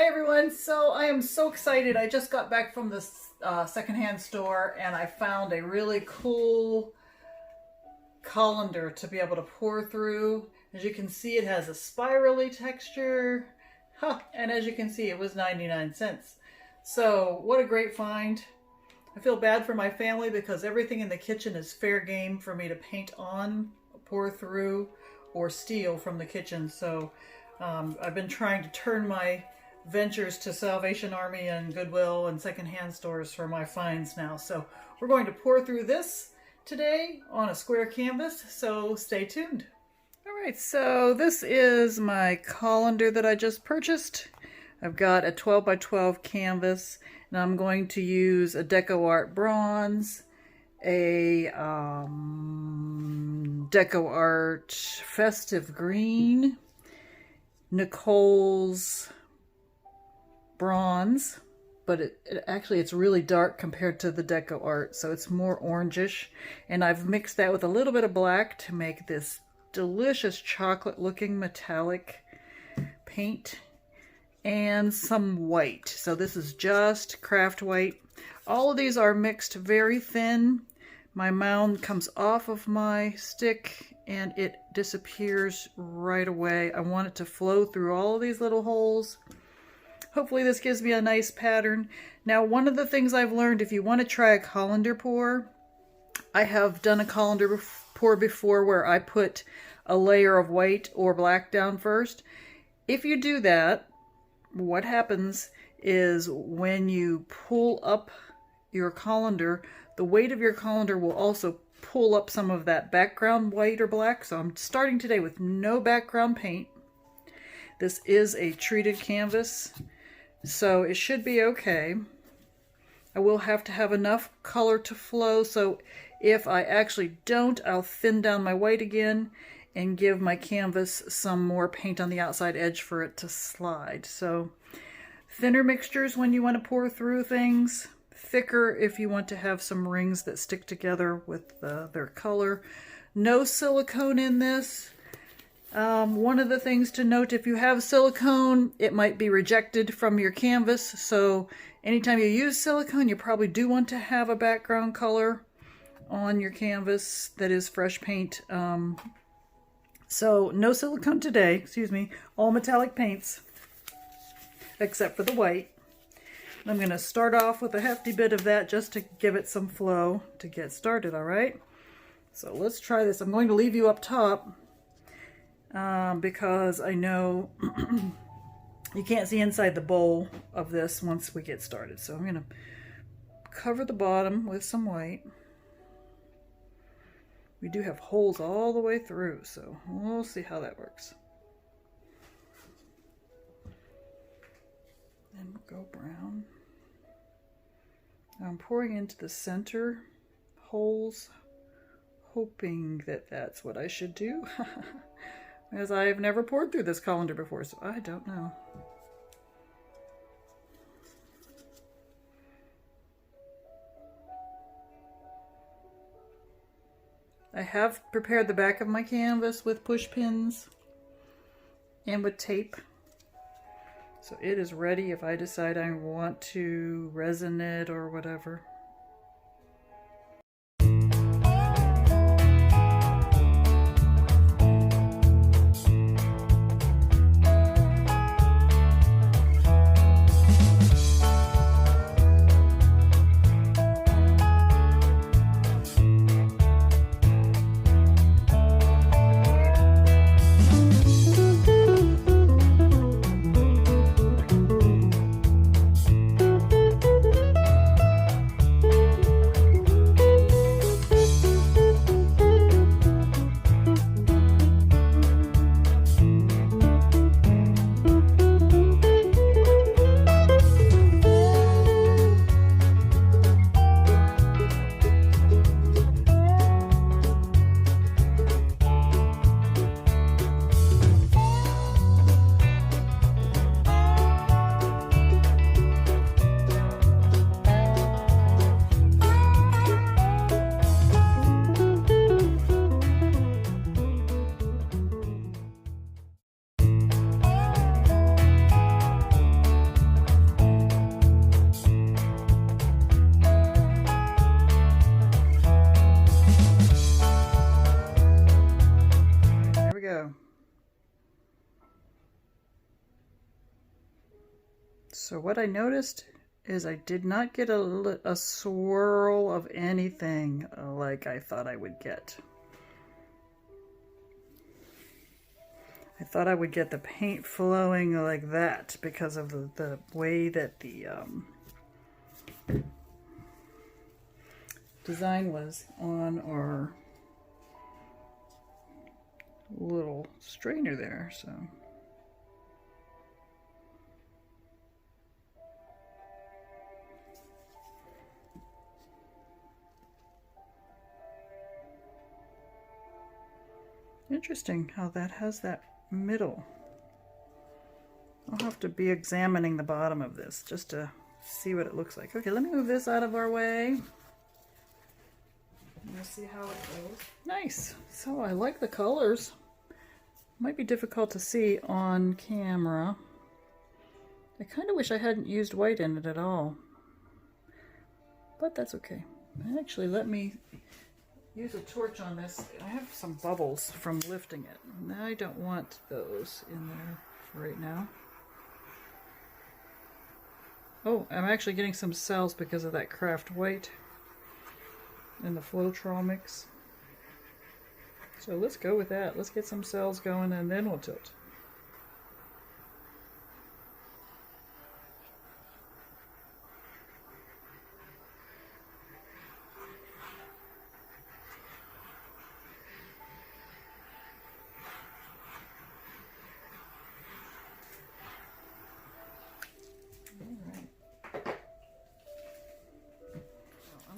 Hi everyone, so I am so excited. I just got back from the secondhand store and I found a really cool colander to be able to pour through. As you can see, it has a spirally texture. And as you can see, it was 99 cents. So what a great find. I feel bad for my family because everything in the kitchen is fair game for me to paint on, pour through, or steal from the kitchen. So I've been trying to turn my ventures to Salvation Army and Goodwill and secondhand stores for my finds now. So we're going to pour through this today on a square canvas, so stay tuned. All right, so this is my colander that I just purchased. I've got a 12 by 12 canvas, and I'm going to use a Deco Art bronze, a Deco Art festive green, Nicole's bronze, but it's really dark compared to the Deco Art, so it's more orangish, and I've mixed that with a little bit of black to make this delicious chocolate looking metallic paint, and some white. So this is just craft white. All of these are mixed very thin. My mound comes off of my stick and it disappears right away. I want it to flow through all of these little holes. Hopefully this gives me a nice pattern. Now, one of the things I've learned, if you want to try a colander pour, I have done a colander pour before where I put a layer of white or black down first. If you do that, what happens is when you pull up your colander, the weight of your colander will also pull up some of that background white or black. So I'm starting today with no background paint. This is a treated canvas, so it should be okay. I will have to have enough color to flow, so if I actually don't, I'll thin down my white again and give my canvas some more paint on the outside edge for it to slide. So thinner mixtures when you want to pour through things, thicker if you want to have some rings that stick together with their color. No silicone in this. One of the things to note, if you have silicone, it might be rejected from your canvas. So anytime you use silicone, you probably do want to have a background color on your canvas that is fresh paint. So no silicone today, excuse me, all metallic paints except for the white. I'm going to start off with a hefty bit of that just to give it some flow to get started, all right? So let's try this. I'm going to leave you up top because I know you can't see inside the bowl of this once we get started. So I'm going to cover the bottom with some white. We do have holes all the way through, so we'll see how that works. Then we'll go brown. Now I'm pouring into the center holes, hoping that that's what I should do. As I've never poured through this colander before, so I don't know. I have prepared the back of my canvas with push pins and with tape. So it is ready if I decide I want to resin it or whatever. So what I noticed is I did not get a swirl of anything like I thought I would get. I thought I would get the paint flowing like that because of the way that the design was on our little strainer there, so. Interesting how that has that middle. I'll have to be examining the bottom of this just to see what it looks like. Okay, let me move this out of our way. We'll see how it goes. Nice. So I like the colors. Might be difficult to see on camera. I kind of wish I hadn't used white in it at all. But that's okay. Actually, let me use a torch on this. I have some bubbles from lifting it. And I don't want those in there right now. Oh, I'm actually getting some cells because of that craft white in the Floetrol mix. So let's go with that. Let's get some cells going and then we'll tilt.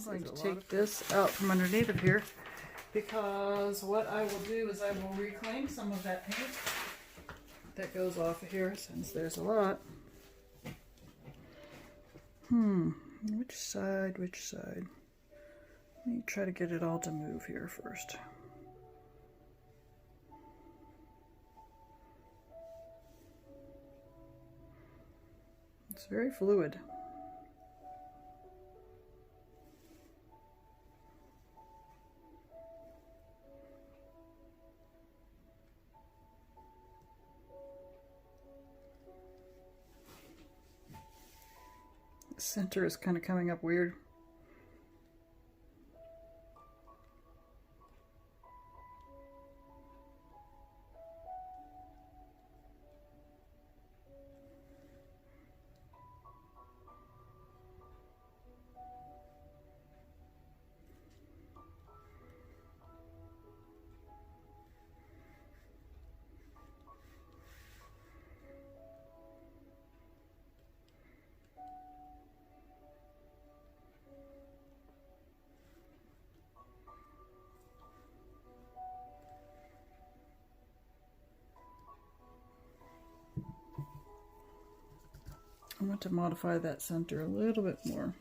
I'm going to take this out from underneath of here because what I will do is I will reclaim some of that paint that goes off of here since there's a lot. Which side, which side? Let me try to get it all to move here first. It's very fluid. The center is kind of coming up weird. I want to modify that center a little bit more.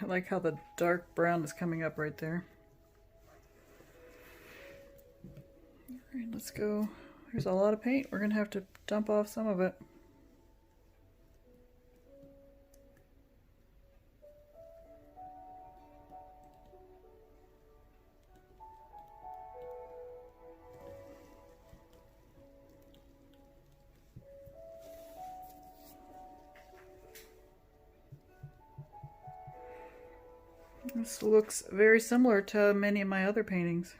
I like how the dark brown is coming up right there. All right, let's go. There's a lot of paint. We're gonna have to dump off some of it. This looks very similar to many of my other paintings.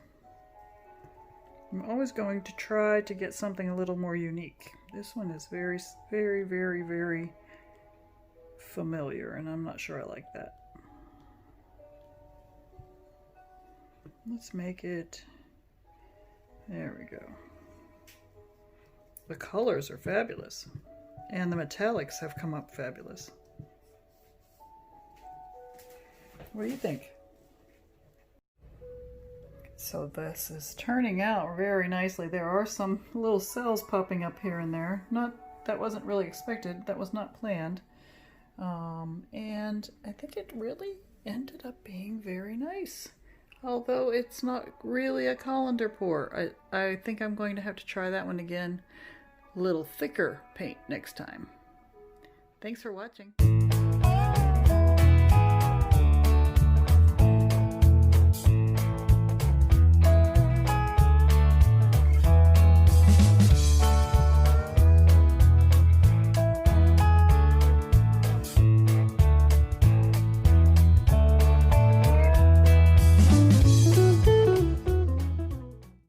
I'm always going to try to get something a little more unique. This one is very, very, very, very familiar, and I'm not sure I like that. Let's make it, there we go. The colors are fabulous, and the metallics have come up fabulous. What do you think? So this is turning out very nicely. There are some little cells popping up here and there. That wasn't really expected. That was not planned. And I think it really ended up being very nice. Although it's not really a colander pour. I think I'm going to have to try that one again. A little thicker paint next time. Thanks for watching.